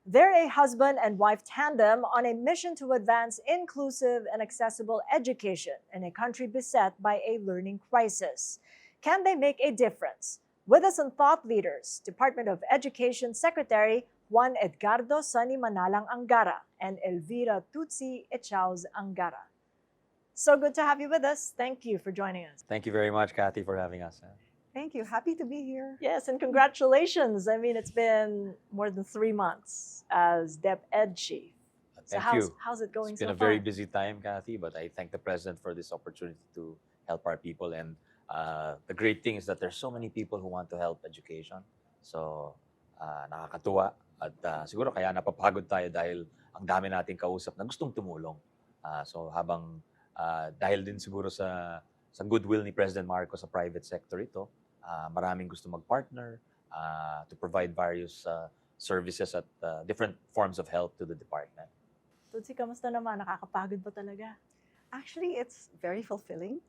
They're a husband and wife tandem on a mission to advance inclusive and accessible education in a country beset by a learning crisis. Can they make a difference? With us on Thought Leaders, Department of Education Secretary Juan Edgardo Sonny Angara and Elvira Tootsy Angara. So good to have you with us. Thank you for joining us. Thank you very much, Cathy, for having us. Thank you. Happy to be here. Yes, and congratulations. I mean, it's been more than 3 months as DepEd Chief. So Thank you. how's it going It's been so a very far? busy time, Cathy, but I thank the President for this opportunity to help our people. And the great thing is that there's so many people who want to help education. So, nakakatuwa. At siguro kaya napapagod tayo dahil ang dami nating kausap na gustong tumulong. So, dahil din siguro sa goodwill ni President Marcos sa private sector ito, maraming gusto mag-partner to provide various services at different forms of help to the department. Tutsi, kamusta naman? Nakakapagod ba talaga? Actually, it's very fulfilling.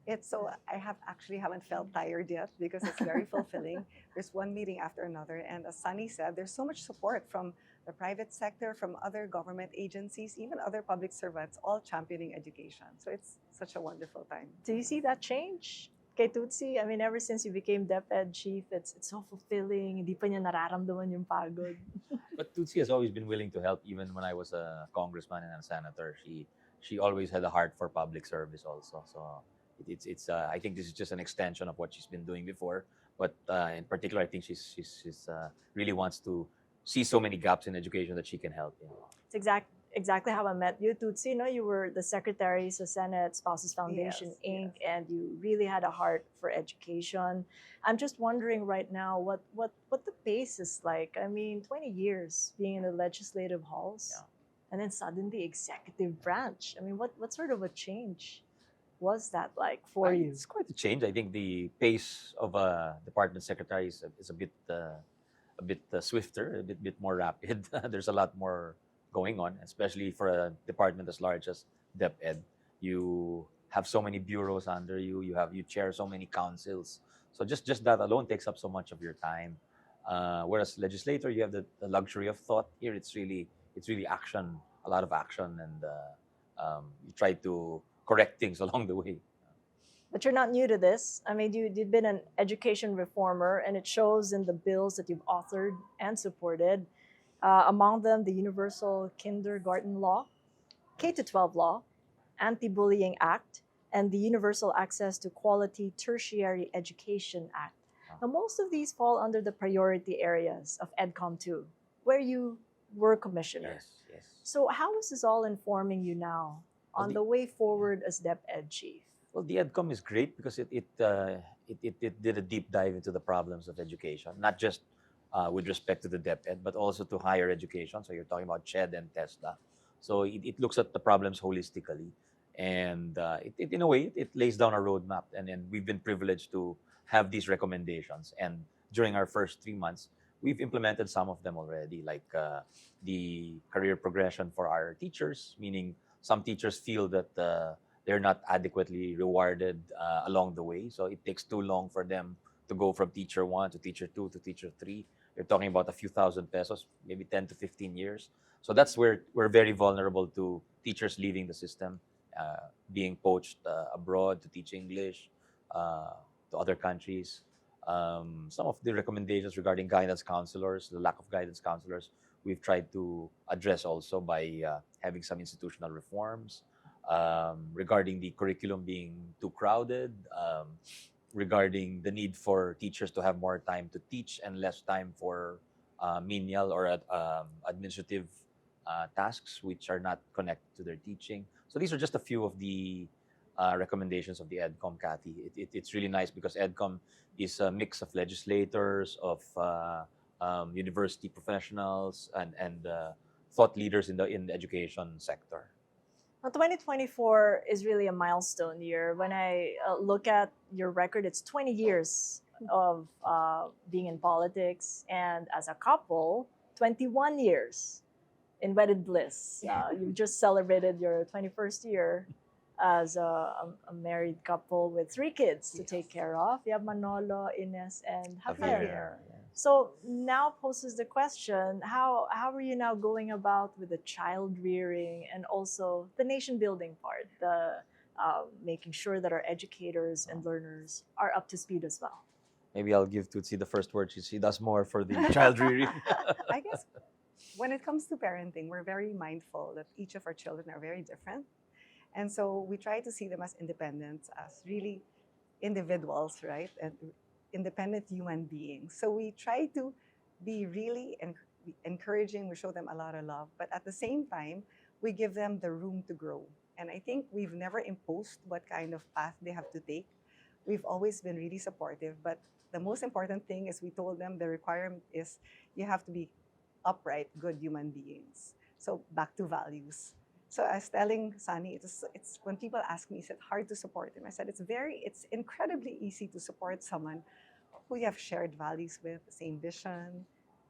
I haven't felt tired yet because it's very fulfilling. There's one meeting after another, and as Sunny said, there's so much support from the private sector, from other government agencies, even other public servants, all championing education. So it's such a wonderful time. Do you see that change? Kay Tutsi, I mean, ever since you became DepEd Chief, it's so fulfilling. Hindi pa niya nararamdaman yung pagod. But Tutsi has always been willing to help, even when I was a congressman and a senator. She always had a heart for public service also. So I think this is just an extension of what she's been doing before. But in particular, I think she's really wants to see so many gaps in education that she can help. It's exactly how I met you, Tutsi. No, you were the secretary sa Senate Spouses Foundation, Yes, Inc., and you really had a heart for education. I'm just wondering right now what the pace is like. I mean, 20 years being in the legislative halls, Yeah. and then suddenly executive branch. I mean, what sort of a change was that like for you? It's quite a change. I think the pace of a department secretary is a bit swifter, a bit more rapid. There's a lot more going on, especially for a department as large as DepEd. You have so many bureaus under you. You chair so many councils. So just that alone takes up so much of your time. Whereas legislator, you have the luxury of thought. Here, it's really action, a lot of action, and you try to correct things along the way. But you're not new to this. I mean, you've been an education reformer, and it shows in the bills that you've authored and supported. Among them, the Universal Kindergarten Law, K-12 Law, Anti-Bullying Act, and the Universal Access to Quality Tertiary Education Act. Now, most of these fall under the priority areas of EDCOM 2, where you were commissioner. Yes. So how is this all informing you now on the way forward as DepEd Chief? Well, the EDCOM is great because it did a deep dive into the problems of education, not just with respect to the DepEd, but also to higher education. So you're talking about CHED and TESDA. So it looks at the problems holistically, and in a way it lays down a roadmap. And we've been privileged to have these recommendations. And during our first 3 months, we've implemented some of them already, like the career progression for our teachers, meaning some teachers feel that they're not adequately rewarded along the way. So it takes too long for them to go from teacher 1 to teacher 2 to teacher 3. You're talking about a few thousand pesos, maybe 10 to 15 years. So that's where we're very vulnerable to teachers leaving the system, being poached abroad to teach English to other countries. Some of the recommendations regarding guidance counselors, the lack of guidance counselors, we've tried to address also by having some institutional reforms. Regarding the curriculum being too crowded, regarding the need for teachers to have more time to teach and less time for menial or administrative tasks which are not connected to their teaching. So these are just a few of the recommendations of the EDCOM, Cathy. It's really nice because EDCOM is a mix of legislators, of university professionals, and thought leaders in the education sector. Now, 2024 is really a milestone year. When I look at your record, it's 20 years of being in politics, and as a couple, 21 years in wedded bliss. You just celebrated your 21st year as a married couple with 3 kids to take care of. You have Manolo, Ines, and Javier. So now poses the question: how are you now going about with the child rearing and also the nation building part, the making sure that our educators and learners are up to speed as well? Maybe I'll give Tootsie the first word. She does more for the child rearing. I guess when it comes to parenting, we're very mindful that each of our children are very different. And so we try to see them as independent, as really individuals, right? And independent human beings. So we try to be really encouraging. We show them a lot of love, but at the same time, we give them the room to grow. And I think we've never imposed what kind of path they have to take. We've always been really supportive, but the most important thing is we told them the requirement is you have to be upright, good human beings. So back to values. So I was telling Sunny, it's when people ask me, is it hard to support him? I said it's incredibly easy to support someone who you have shared values with, the same vision,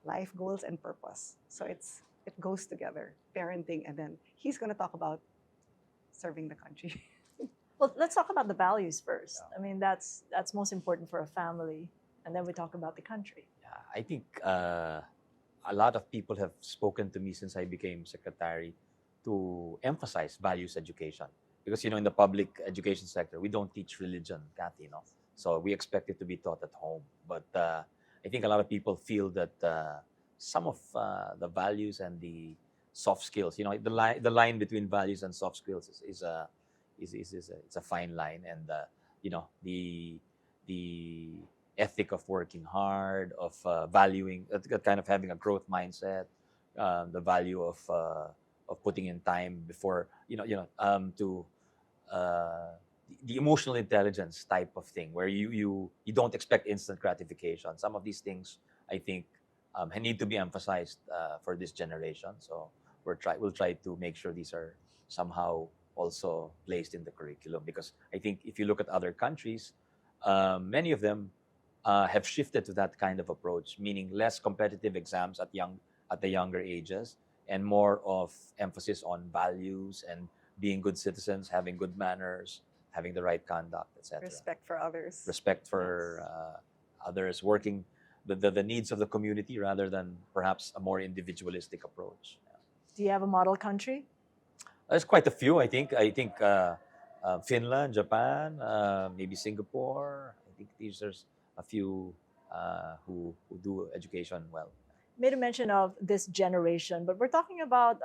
life goals, and purpose. So it goes together, parenting, and then he's going to talk about serving the country. Well, let's talk about the values first. I mean, that's most important for a family, and then we talk about the country. Yeah, I think a lot of people have spoken to me since I became secretary to emphasize values education. Because, in the public education sector, we don't teach religion, Cathy, So we expect it to be taught at home. But I think a lot of people feel that some of the values and the soft skills, the line between values and soft skills it's a fine line. And, the ethic of working hard, of valuing, kind of having a growth mindset, the value of putting in time before, to the emotional intelligence type of thing, where you don't expect instant gratification. Some of these things, I think, need to be emphasized for this generation. So we'll try to make sure these are somehow also placed in the curriculum, because I think if you look at other countries, many of them have shifted to that kind of approach, meaning less competitive exams at the younger ages, and more of emphasis on values and being good citizens, having good manners, having the right conduct, etc. Respect for others. Respect for others, working the needs of the community rather than perhaps a more individualistic approach. Yeah. Do you have a model country? There's quite a few, I think. I think Finland, Japan, maybe Singapore. I think there's a few who do education well. Made a mention of this generation, but we're talking about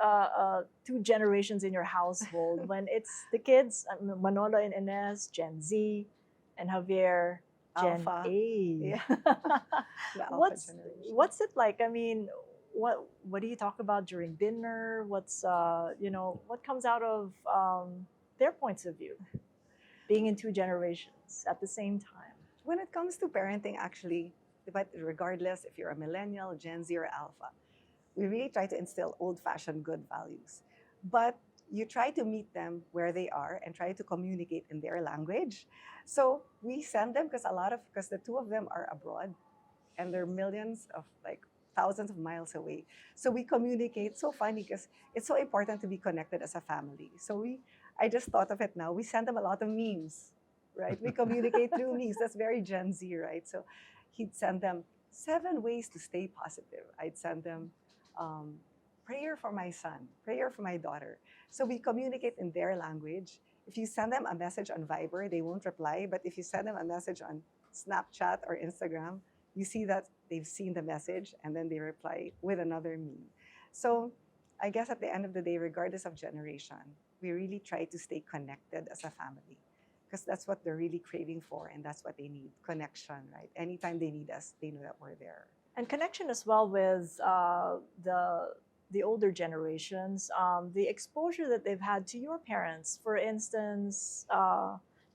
two generations in your household. When it's the kids, Manolo and Ines, Gen Z, and Javier, Gen Alpha. A. Yeah. The alpha What's generation. what's it like? I mean, what do you talk about during dinner? What's what comes out of their points of view, being in two generations at the same time? When it comes to parenting, actually, but regardless if you're a millennial, Gen Z, or Alpha, we really try to instill old-fashioned good values. But you try to meet them where they are and try to communicate in their language. So we send them because the two of them are abroad, and they're millions of thousands of miles away. So we communicate. So funny because it's so important to be connected as a family. So I just thought of it now. We send them a lot of memes, right? We communicate through memes. That's very Gen Z, right? So he'd send them 7 ways to stay positive. I'd send them prayer for my son, prayer for my daughter. So we communicate in their language. If you send them a message on Viber, they won't reply. But if you send them a message on Snapchat or Instagram, you see that they've seen the message and then they reply with another meme. So I guess at the end of the day, regardless of generation, we really try to stay connected as a family, because that's what they're really craving for, and that's what they need, connection, right? Anytime they need us, they know that we're there. And connection as well with the older generations, the exposure that they've had to your parents. For instance,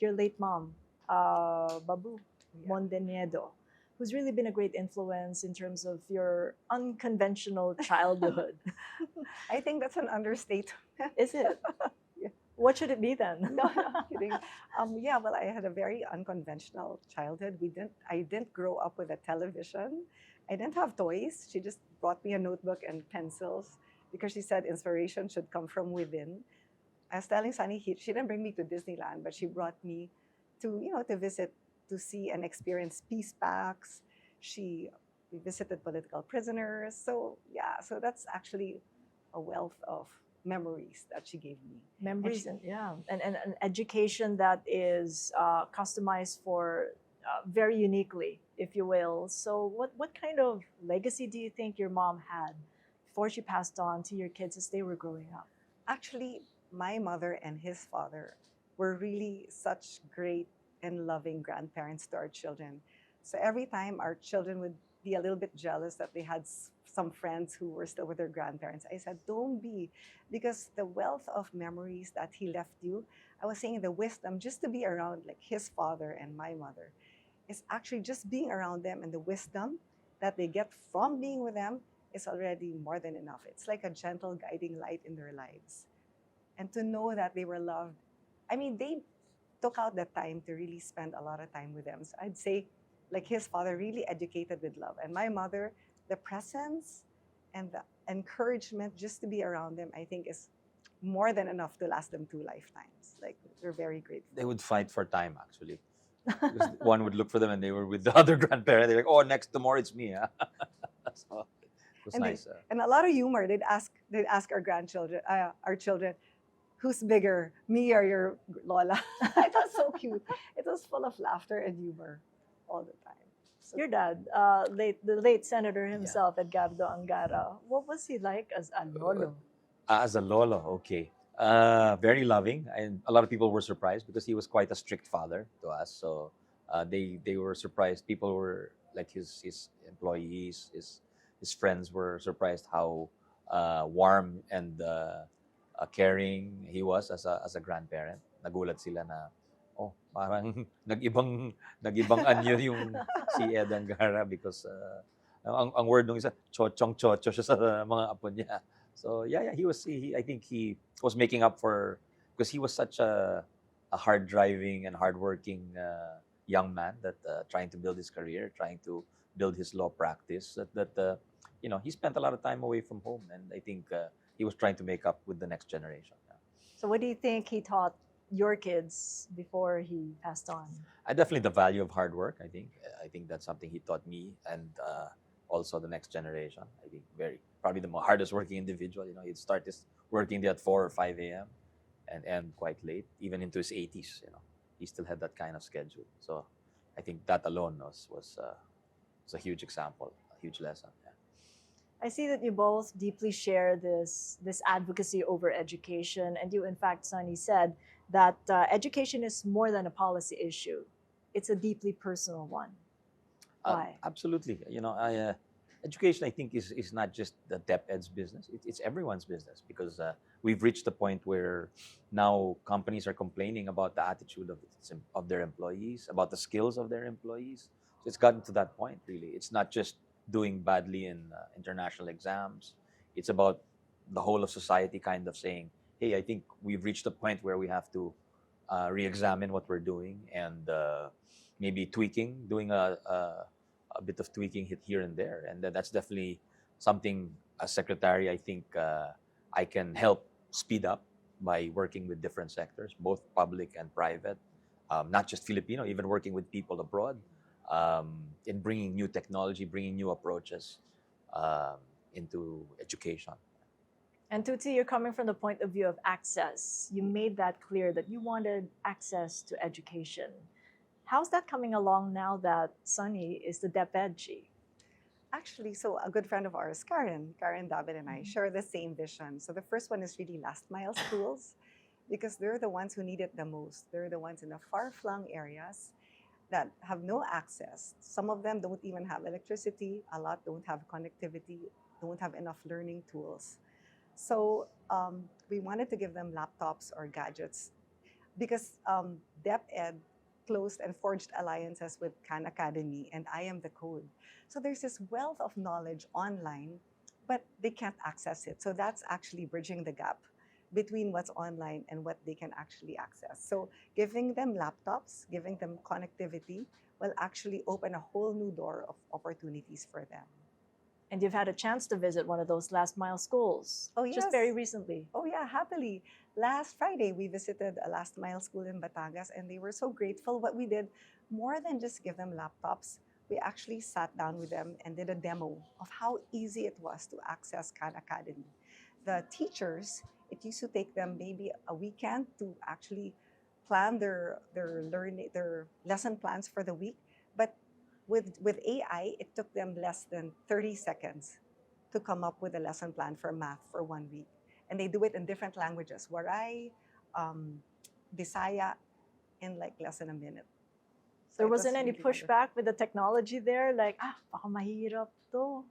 your late mom, Babu Mondeniedo, who's really been a great influence in terms of your unconventional childhood. I think that's an understatement. Is it? Yeah. What should it be then? No, I'm kidding. Yeah, well, I had a very unconventional childhood. I didn't grow up with a television. I didn't have toys. She just brought me a notebook and pencils because she said inspiration should come from within. I was telling Sunny, she didn't bring me to Disneyland, but she brought me to, to visit, to see and experience peace packs. She brought me to Disneyland. She brought me to Disneyland. She brought me to visit, to see and experience peace packs. She brought me to, to visit, to see and experience peace packs. She brought me to Disneyland. She brought me to visit, to see and experience peace packs. She We visited political prisoners. So yeah, so that's actually a wealth of memories that she gave me. Memories and yeah, and an education that is customized for very uniquely, if you will. So what kind of legacy do you think your mom had before she passed on to your kids as they were growing up? Actually, my mother and his father were really such great and loving grandparents to our children. So every time our children would be a little bit jealous that they had some friends who were still with their grandparents, I said, don't be, because the wealth of memories that he left you, I was saying the wisdom just to be around like his father and my mother is actually just being around them, and the wisdom that they get from being with them is already more than enough. It's like a gentle guiding light in their lives. And to know that they were loved, I mean, they took out the time to really spend a lot of time with them. So I'd say, like his father, really educated with love. And my mother, the presence and the encouragement just to be around them, I think is more than enough to last them 2 lifetimes. Like, we're very grateful. They would fight for time actually. Because one would look for them and they were with the other grandparent. They're like, oh, next tomorrow it's me. Huh? So it was And nice. and a lot of humor. They'd ask our grandchildren, our children, who's bigger, me or your Lola? It was so cute. It was full of laughter and humor all the time. So Your dad, the late senator himself, Edgardo Angara, what was he like as a lolo? As a lolo, okay. Very loving, and a lot of people were surprised because he was quite a strict father to us. So they were surprised. People were like his employees, his friends were surprised how warm and caring he was as a grandparent. Nagulat sila na, oh, parang nag-ibang anyo yung si Ed Angara because ang word nung isa, chochong chocho siya sa mga apo niya. So yeah, I think he was making up for, because he was such a hard driving and hardworking young man that trying to build his career, trying to build his law practice. He spent a lot of time away from home, and I think he was trying to make up with the next generation. Yeah. So what do you think he taught your kids before he passed on? I definitely the value of hard work. I think that's something he taught me, and also the next generation. I think probably the hardest working individual. He'd start his working day at 4 or 5 a.m. and end quite late, even into his 80s. He still had that kind of schedule. So I think that alone was a huge example, a huge lesson. Yeah. I see that you both deeply share this advocacy over education, and you, in fact, Sonny, said that education is more than a policy issue; it's a deeply personal one. Why? Absolutely. Education, I think, is not just the DepEd's business. It's everyone's business, because we've reached the point where now companies are complaining about the attitude of their employees, about the skills of their employees. So it's gotten to that point, really. It's not just doing badly in international exams. It's about the whole of society kind of saying, hey, I think we've reached a point where we have to re-examine what we're doing, and maybe doing a bit of tweaking here and there. And that's definitely something, as secretary, I think I can help speed up by working with different sectors, both public and private, not just Filipino, even working with people abroad, in bringing new technology, bringing new approaches into education. And Tutsi, you're coming from the point of view of access. You made that clear that you wanted access to education. How's that coming along now that Sonny is the DepEd chief? actually, so a good friend of ours, Karen David, and I share the same vision. So the first one is really last mile schools, because they're the ones who need it the most. They're the ones in the far-flung areas that have no access. Some of them don't even have electricity. A lot don't have connectivity, don't have enough learning tools. So we wanted to give them laptops or gadgets, because DepEd closed and forged alliances with Khan Academy, and I am the code. So there's this wealth of knowledge online, but they can't access it. So that's actually bridging the gap between what's online and what they can actually access. So giving them laptops, giving them connectivity will actually open a whole new door of opportunities for them. And you've had a chance to visit one of those last mile schools. Oh, Just yes. very recently. Oh yeah, happily. Last Friday, we visited a last mile school in Batangas, and they were so grateful. What we did, more than just give them laptops, we actually sat down with them and did a demo of how easy it was to access Khan Academy. The teachers, it used to take them maybe a weekend to actually plan their lesson plans for the week. But with AI, it took them less than 30 seconds to come up with a lesson plan for math for 1 week. And they do it in different languages, Waray, um, Bisaya, in like less than a minute. So There it was wasn't any really wonderful. pushback with the technology there, like, baka mahirap to.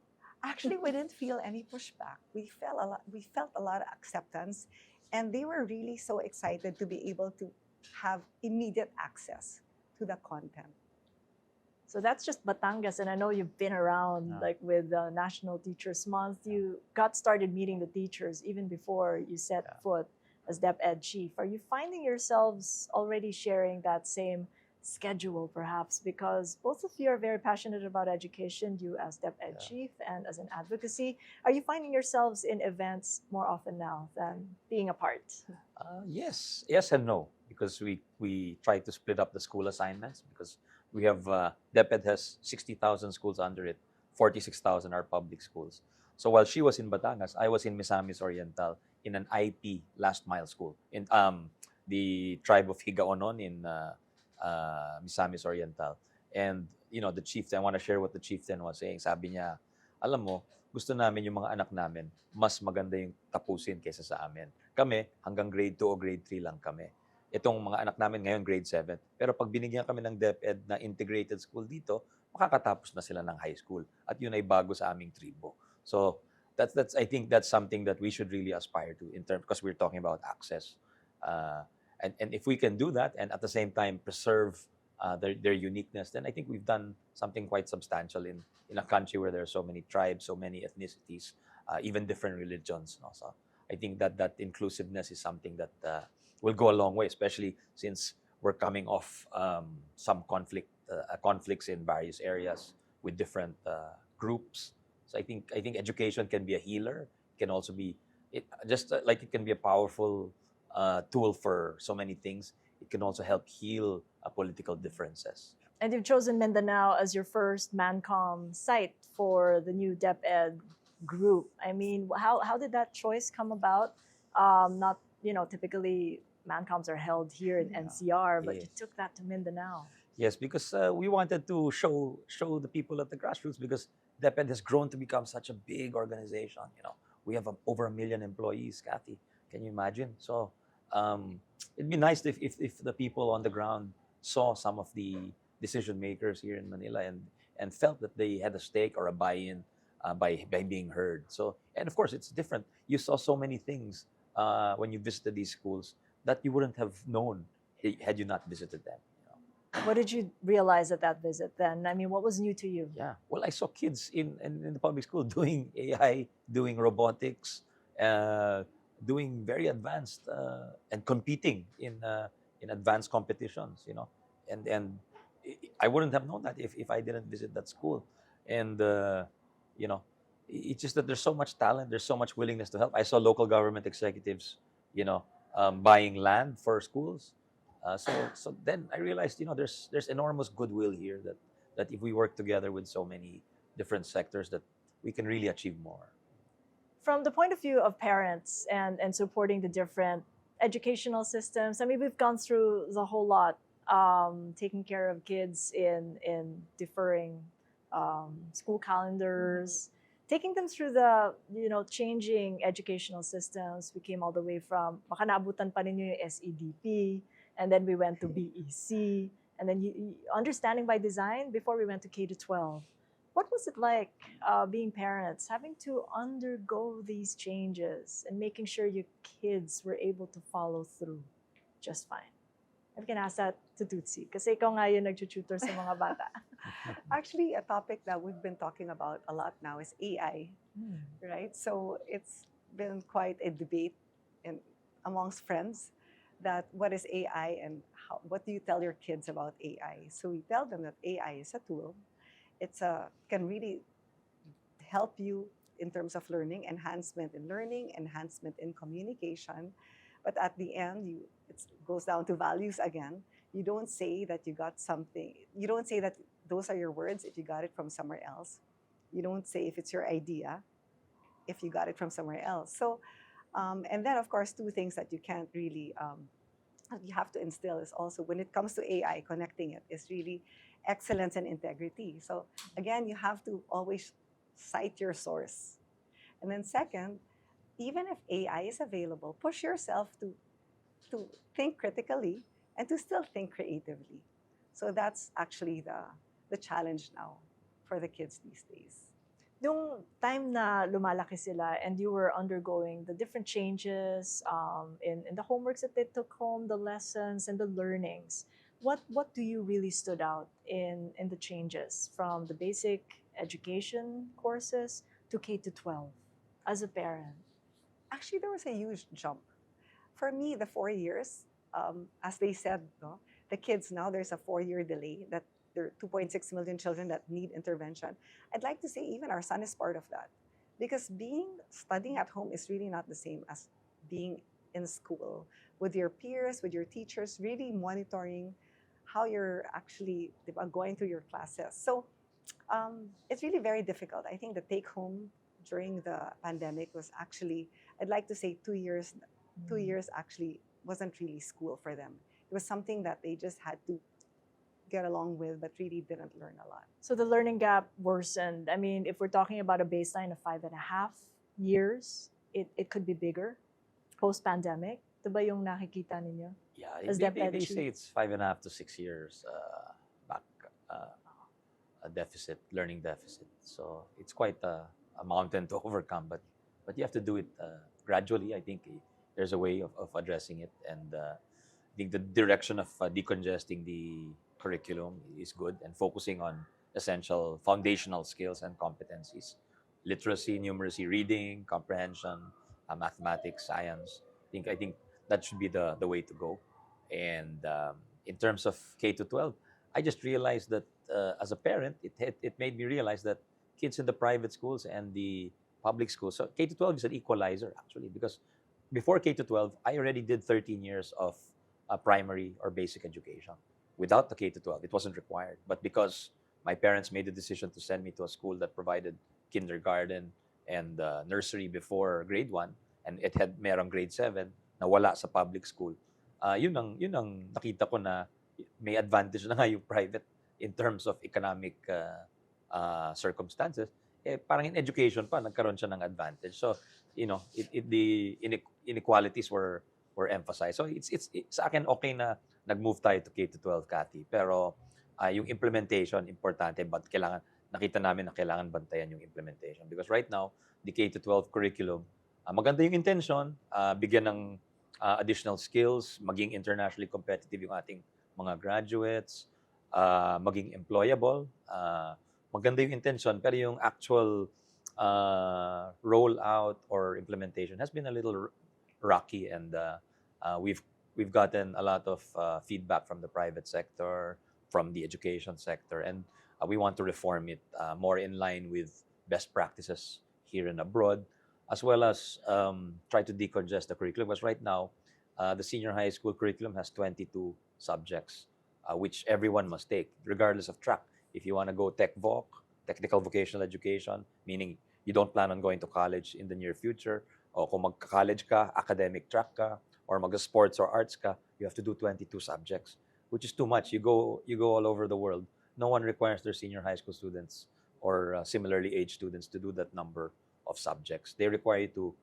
Actually, we didn't feel any pushback. We felt a lot of acceptance, and they were really so excited to be able to have immediate access to the content. So that's just Batangas, and I know you've been around, Yeah. like with National Teachers Month. You got started meeting the teachers even before you set Yeah. foot as DepEd chief. Are you finding yourselves already sharing that same schedule, perhaps? Because both of you are very passionate about education, you as DepEd Yeah. chief and as an advocacy. Are you finding yourselves in events more often now than being apart? Yes and no, because we try to split up the school assignments because we have DepEd has 60,000 schools under it, 46,000 are public schools. So while she was in Batangas, I was in Misamis Oriental in an IP last mile school in the tribe of Higaonon in Misamis Oriental. And the chieftain, I want to share what the chieftain was saying. Sabi niya, alam mo, gusto namin yung mga anak namin, mas maganda yung tapusin kaysa sa amin. Kami, hanggang grade 2 o grade 3 lang kami. Itong mga anak namin ngayon, grade 7. Pero pag binigyan kami ng DepEd na integrated school dito, makakatapos na sila ng high school. At yun ay bago sa aming tribo. So, that's I think that's something that we should really aspire to in terms, because we're talking about access. And if we can do that and at the same time preserve their uniqueness, then I think we've done something quite substantial in a country where there are so many tribes, so many ethnicities, even different religions. No? So I think that inclusiveness is something that will go a long way, especially since we're coming off some conflicts in various areas with different groups. So I think education can be a healer. It can also be just like it can be a powerful tool for so many things. It can also help heal political differences. And you've chosen Mindanao as your first MANCOM site for the new DepEd group. I mean, how did that choice come about? Not, typically MANCOMs are held here in NCR, but you Yes. took that to Mindanao. Yes, because we wanted to show the people at the grassroots, because DepEd has grown to become such a big organization. We have over 1 million employees. Cathy, can you imagine? So it'd be nice if the people on the ground saw some of the decision makers here in Manila and felt that they had a stake or a buy-in by being heard. So, and of course it's different. You saw so many things when you visited these schools that you wouldn't have known had you not visited them. What did you realize at that visit then? I mean, what was new to you? Yeah, well, I saw kids in the public school doing AI, doing robotics, doing very advanced and competing in advanced competitions. And I wouldn't have known that if I didn't visit that school. And you know, it's just that there's so much talent, there's so much willingness to help. I saw local government executives, buying land for schools. So then I realized, there's enormous goodwill here that if we work together with so many different sectors, that we can really achieve more. From the point of view of parents and supporting the different educational systems, I mean, we've gone through the whole lot, taking care of kids in deferring school calendars, taking them through the changing educational systems. We came all the way from baka naabutan pa ninyo yung SEDP, and then we went to BEC, and then understanding by design before we went to K-12. What was it like being parents, having to undergo these changes and making sure your kids were able to follow through just fine? I can ask that to Tootsy, kasi ikaw nga yung nag-tutor sa mga bata. Actually, a topic that we've been talking about a lot now is AI, right? So it's been quite a debate amongst friends that what is AI and what do you tell your kids about AI? So we tell them that AI is a tool. Can really help you in terms of learning, enhancement in learning, enhancement in communication. But at the end, it goes down to values again. You don't say that you got something. You don't say that those are your words if you got it from somewhere else. You don't say if it's your idea, if you got it from somewhere else. So, and then of course, two things that you can't really, you have to instill is also when it comes to AI, connecting it is really excellence and integrity. So again, you have to always cite your source. And then second, even if AI is available, push yourself to think critically and to still think creatively. So that's actually the challenge now for the kids these days. Nung time na lumalaki sila and you were undergoing the different changes in the homeworks that they took home, the lessons and the learnings, what do you really stood out in the changes from the basic education courses to K to 12 as a parent? Actually, there was a huge jump. For me, the 4 years, as they said, no, the kids now, there's a 4-year delay that there are 2.6 million children that need intervention. I'd like to say even our son is part of that. Because studying at home is really not the same as being in school with your peers, with your teachers, really monitoring how you're actually going through your classes. So it's really very difficult. I think the take home during the pandemic was actually, I'd like to say 2 years. 2 years actually wasn't really school for them. It was something that they just had to get along with, but really didn't learn a lot. So the learning gap worsened. I mean, if we're talking about a baseline of 5.5 years, it could be bigger post-pandemic. Diba yung nakikita ninyo? Yeah, As they Chief? say it's 5.5 to 6 years back, a deficit, learning deficit. So it's quite a mountain to overcome, but you have to do it gradually. I think there's a way of addressing it, and I think the direction of decongesting the curriculum is good and focusing on essential foundational skills and competencies: literacy, numeracy, reading, comprehension, mathematics, science. I think that should be the way to go. And in terms of K to 12, I just realized that as a parent, it made me realize that kids in the private schools and the public schools, so K to 12 is an equalizer actually, because before K to 12, I already did 13 years of primary or basic education. Without the K to 12, it wasn't required. But because my parents made the decision to send me to a school that provided kindergarten and nursery before grade 1, and it had merong grade 7 na wala sa public school, yun ang nakita ko na may advantage na nga yung private in terms of economic circumstances. Parang in education pa, nagkaroon siya ng advantage. So, the inequalities were emphasized. So, it's sa akin okay na nag-move tayo to K to 12, Cathy. Pero yung implementation, importante, but nakita namin na kailangan bantayan yung implementation. Because right now, the K to 12 curriculum, maganda yung intention, bigyan ng additional skills, maging internationally competitive yung ating mga graduates, maging employable, maganda yung intention, pero yung actual rollout or implementation has been a little rocky, and we've gotten a lot of feedback from the private sector, from the education sector, and we want to reform it more in line with best practices here and abroad, as well as try to decongest the curriculum. Because right now, the senior high school curriculum has 22 subjects, which everyone must take, regardless of track. If you want to go TechVoc, technical vocational education, meaning you don't plan on going to college in the near future, o kung magka-college ka, academic track ka, or mag-sports or arts ka, you have to do 22 subjects, which is too much. You go all over the world. No one requires their senior high school students or similarly aged students to do that number of subjects. They require you to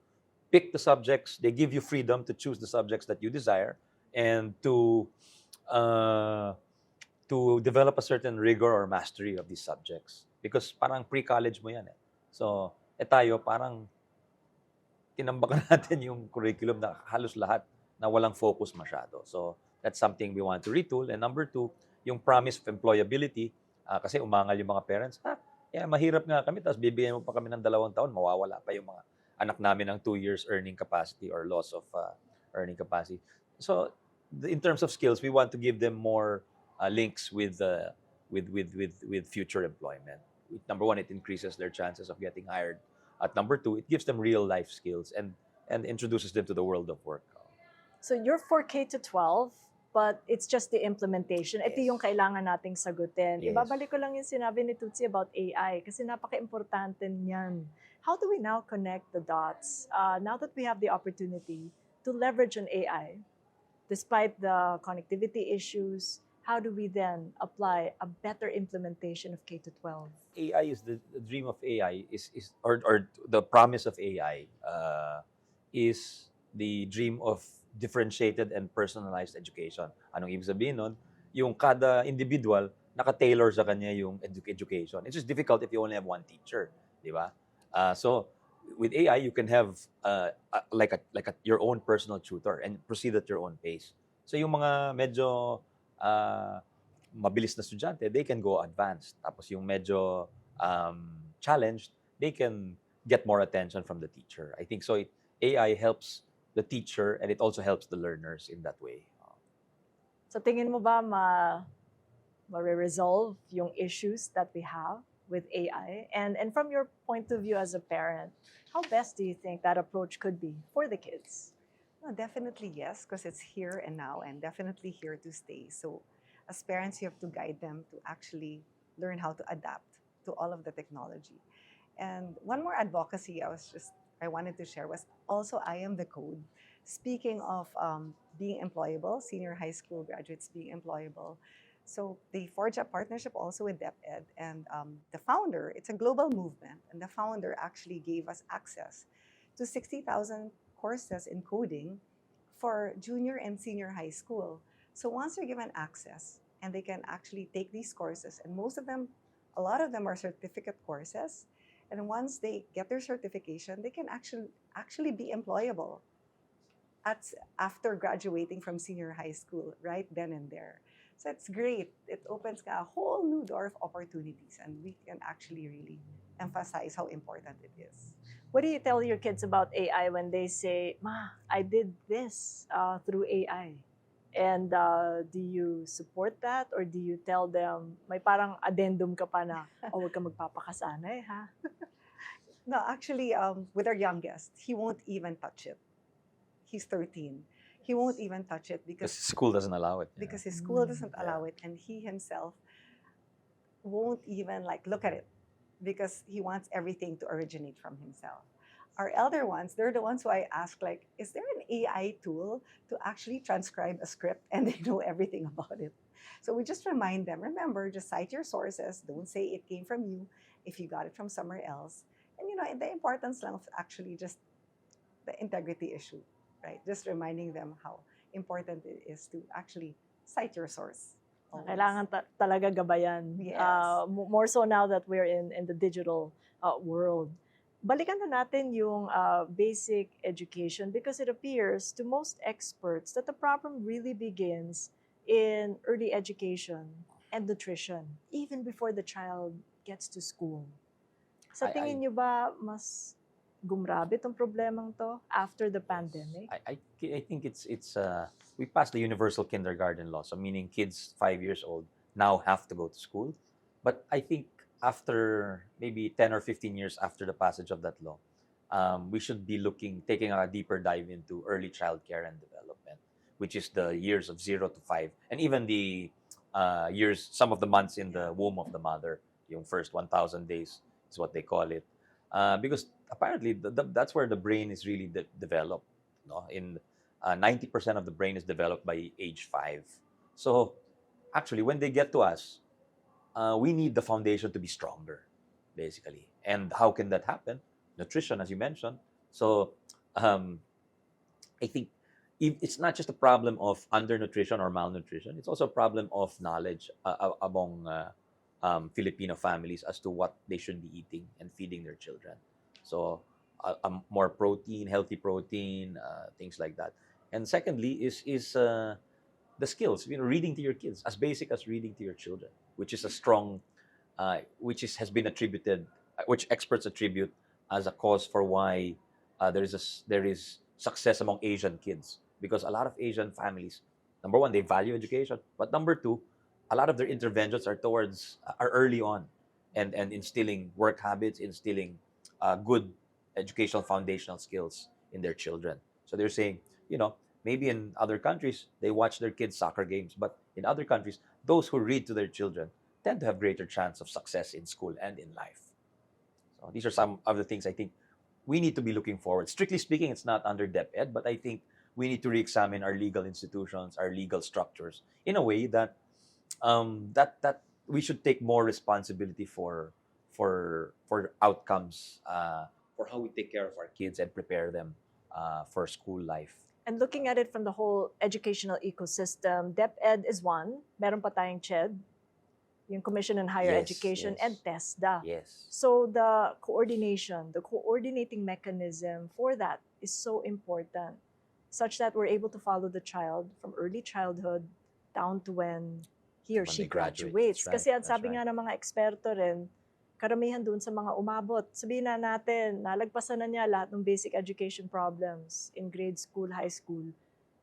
pick the subjects. They give you freedom to choose the subjects that you desire, and to develop a certain rigor or mastery of these subjects. Because parang pre-college mo yan eh. So, tayo parang tinambakan natin yung curriculum na halos lahat na walang focus masyado. So, that's something we want to retool. And number 2, yung promise of employability, kasi umangal yung mga parents, mahirap nga kami, tapos bibigyan mo pa kami ng 2 taon, mawawala pa yung mga anak namin ng 2 years earning capacity or loss of earning capacity. So, in terms of skills, we want to give them more links with future employment. Number 1, it increases their chances of getting hired. At number 2, it gives them real life skills and introduces them to the world of work. So you're for K to 12, but it's just the implementation. Ito Yes. yung kailangan nating sagutin. Yes. Ibabalik ko lang yung sinabi ni Tootsie about AI kasi napaka-importante niyan. How do we now connect the dots now that we have the opportunity to leverage on AI? Despite the connectivity issues, how do we then apply a better implementation of K to 12? AI is the dream of AI is or the promise of AI is the dream of differentiated and personalized education. Anong ibig sabihin nun? Yung kada individual naka-tailor sa kanya yung education. It's just difficult if you only have one teacher, di ba? So with AI you can have your own personal tutor and proceed at your own pace. So yung mga medyo mabilis na estudyante, they can go advanced. Tapos yung medyo challenged, they can get more attention from the teacher. I think so. AI helps the teacher and it also helps the learners in that way. So tingin mo ba ma-resolve yung issues that we have with AI? And from your point of view as a parent, how best do you think that approach could be for the kids? No, definitely yes, because it's here and now and definitely here to stay. So as parents, you have to guide them to actually learn how to adapt to all of the technology. And one more advocacy I wanted to share was also I am the code. Speaking of being employable, senior high school graduates being employable. So they forged a partnership also with DepEd, and the founder, it's a global movement, and the founder actually gave us access to 60,000 courses in coding for junior and senior high school. So once they're given access and they can actually take these courses, and a lot of them are certificate courses, and once they get their certification, they can actually be employable after graduating from senior high school, right then and there. So it's great. It opens a whole new door of opportunities, and we can actually really emphasize how important it is. What do you tell your kids about AI when they say, "Ma, I did this through AI"? And do you support that or do you tell them, may parang addendum ka pa na, oh, huwag ka magpapakasanay, ha? No, actually, with our youngest, he won't even touch it. He's 13. He won't even touch it Because because school doesn't allow it. because his school doesn't Yeah. allow it, and he himself won't even look at it because he wants everything to originate from himself. Our elder ones, they're the ones who I ask, is there an AI tool to actually transcribe a script, and they know everything about it. So we just remind them, remember, just cite your sources. Don't say it came from you if you got it from somewhere else. And the importance of actually just the integrity issue, right? Just reminding them how important it is to actually cite your source. Always. Kailangan talaga gabayan. Yes. More so now that we're in the digital world. Balikan na natin yung basic education because it appears to most experts that the problem really begins in early education and nutrition, even before the child gets to school. Sa tingin niyo ba mas gumrabe tong problemang to after the pandemic? I think it's we passed the universal kindergarten law, so meaning kids 5 years old now have to go to school. But I think after maybe 10 or 15 years after the passage of that law, we should be taking a deeper dive into early childcare and development, which is the years of 0 to 5, and even the years, some of the months in the womb of the mother, yung first 1,000 days is what they call it, because apparently that's where the brain is really developed. No? In 90% of the brain is developed by age 5. So actually, when they get to us, we need the foundation to be stronger, basically. And how can that happen? Nutrition, as you mentioned. So I think it's not just a problem of undernutrition or malnutrition. It's also a problem of knowledge among Filipino families as to what they should be eating and feeding their children. So more protein, healthy protein, things like that. And secondly is the skills, reading to your kids, as basic as reading to your children, which is a strong, has been attributed, which experts attribute as a cause for why there is success among Asian kids, because a lot of Asian families, number one, they value education, but number two, a lot of their interventions are early on, and instilling work habits, instilling good educational foundational skills in their children. So they're saying, Maybe in other countries, they watch their kids' soccer games, but in other countries, those who read to their children tend to have greater chance of success in school and in life. So these are some of the things I think we need to be looking forward. Strictly speaking, it's not under DepEd, but I think we need to re-examine our legal institutions, our legal structures, in a way that that we should take more responsibility for outcomes, for how we take care of our kids and prepare them for school life. And looking at it from the whole educational ecosystem, DepEd is one. Meron pa tayong CHED, yung Commission on Higher Yes, Education, yes. and TESDA. Yes. So the coordination, the coordinating mechanism for that is so important, such that we're able to follow the child from early childhood down to when he or When she they graduate. graduates. That's right, Kasi ang that's sabi right. nga ng mga eksperto rin, karamihan dun sa mga umabot, sabihin na natin, nalagpasan na niya lahat ng basic education problems in grade school, high school.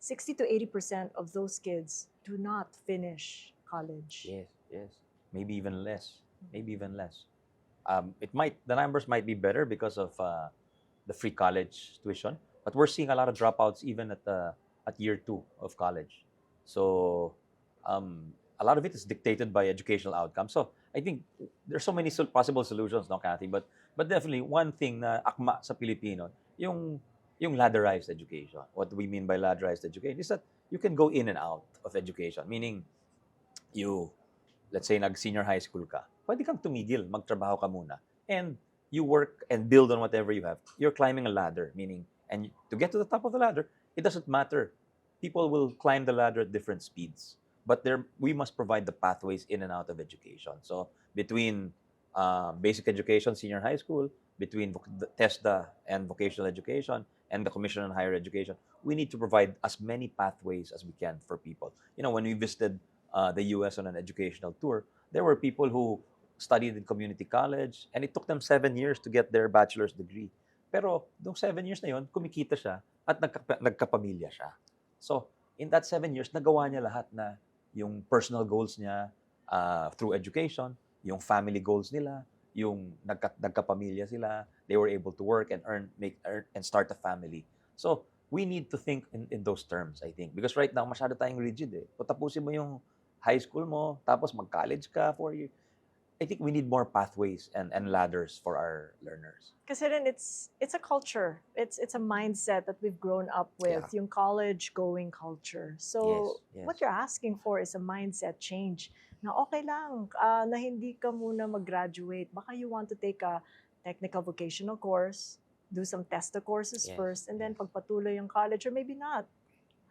60 to 80% of those kids do not finish college. Yes, yes. Maybe even less. Maybe even less. The numbers might be better because of the free college tuition, but we're seeing a lot of dropouts even at year 2 of college. So a lot of it is dictated by educational outcomes. So I think there's so many possible solutions, no, Cathy? But definitely one thing na akma sa Pilipino, yung ladderized education. What we mean by ladderized education is that you can go in and out of education, meaning you, let's say, nag-senior high school ka, pwede kang tumigil, magtrabaho ka muna, and you work and build on whatever you have. You're climbing a ladder, meaning, and to get to the top of the ladder, it doesn't matter. People will climb the ladder at different speeds, but we must provide the pathways in and out of education. So between basic education, senior high school, between the TESDA and vocational education, and the Commission on Higher Education, we need to provide as many pathways as we can for people. When we visited the US on an educational tour, there were people who studied in community college and it took them 7 years to get their bachelor's degree. Pero nung 7 years na yon, kumikita siya at nagkapamilya siya. So in that 7 years, nagawa niya lahat na yung personal goals niya through education, yung family goals nila, yung nagkapamilya sila, they were able to work and earn and start a family. So we need to think in those terms, I think. Because right now, masyado tayong rigid eh. Kung tapusin mo yung high school mo, tapos mag-college ka for you. I think we need more pathways and ladders for our learners. Kasi rin it's a culture. It's a mindset that we've grown up with, Yeah. yung college-going culture. So Yes, yes. what you're asking for is a mindset change. Na okay lang, na hindi ka muna mag-graduate. Baka you want to take a technical vocational course, do some TESTA courses Yes, first, and then yes. pagpatuloy yung college, or maybe not.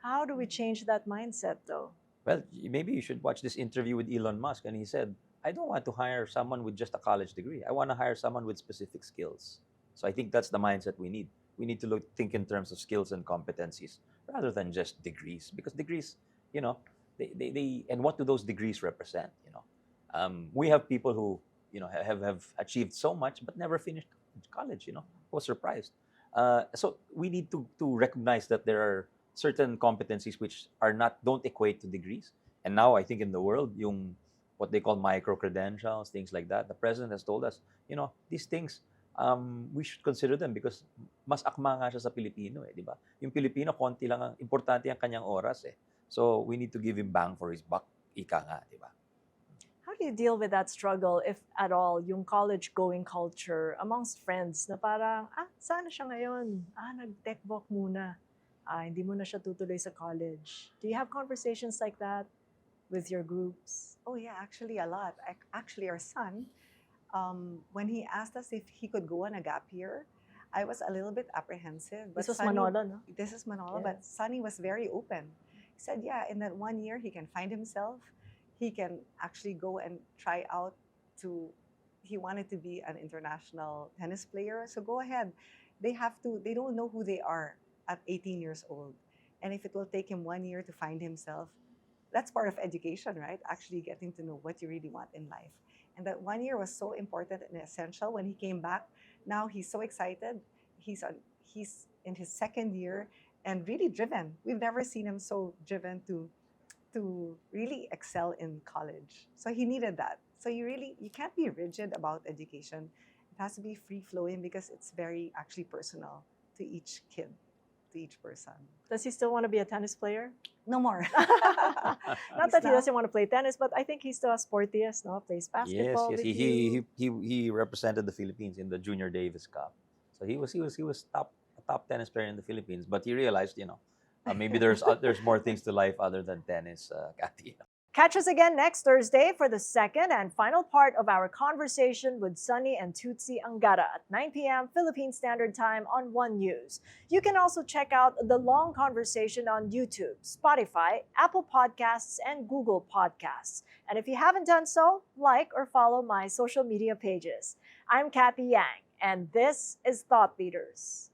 How do we change that mindset though? Well, maybe you should watch this interview with Elon Musk, and he said, I don't want to hire someone with just a college degree. I want to hire someone with specific skills. So I think that's the mindset we need. We need to think in terms of skills and competencies rather than just degrees. Because degrees, they and what do those degrees represent? We have people who have achieved so much but never finished college. I was surprised. So we need to recognize that there are certain competencies which don't equate to degrees. And now I think in the world, yung what they call micro credentials, things like that. The president has told us, these things, we should consider them because mas akma nga siya sa Pilipino di ba? Yung Pilipino, konti lang importante ang kanyang oras eh. So we need to give him bang for his buck, ika nga, di ba? How do you deal with that struggle, if at all, yung college-going culture amongst friends na parang, sana siya ngayon? Nag-techvoc muna. Hindi mo na siya tutuloy sa college. Do you have conversations like that with your groups? Oh yeah, actually a lot. Actually, our son, when he asked us if he could go on a gap year, I was a little bit apprehensive. But This was Sonny- Manolo, no? This is Manolo, Yeah. but Sonny was very open. He said, yeah, in that 1 year, he can find himself. He can actually go and try out he wanted to be an international tennis player. So go ahead. They don't know who they are at 18 years old. And if it will take him 1 year to find himself, that's part of education, right? Actually getting to know what you really want in life. And that 1 year was so important and essential. When he came back, now he's so excited. He's in his second year and really driven. We've never seen him so driven to really excel in college. So he needed that. So you can't be rigid about education. It has to be free flowing because it's very actually personal to each kid. to each person. Does he still want to be a tennis player? No more. Not that he now- doesn't want to play tennis, but I think he's still as sporty as no, plays basketball Yes, with he, you. he represented the Philippines in the Junior Davis Cup. So he was a top tennis player in the Philippines. But he realized, maybe there's more things to life other than tennis, Cathy. Catch us again next Thursday for the second and final part of our conversation with Sonny and Tootsy Angara at 9 p.m. Philippine Standard Time on One News. You can also check out the long conversation on YouTube, Spotify, Apple Podcasts, and Google Podcasts. And if you haven't done so, like or follow my social media pages. I'm Cathy Yang, and this is Thought Leaders.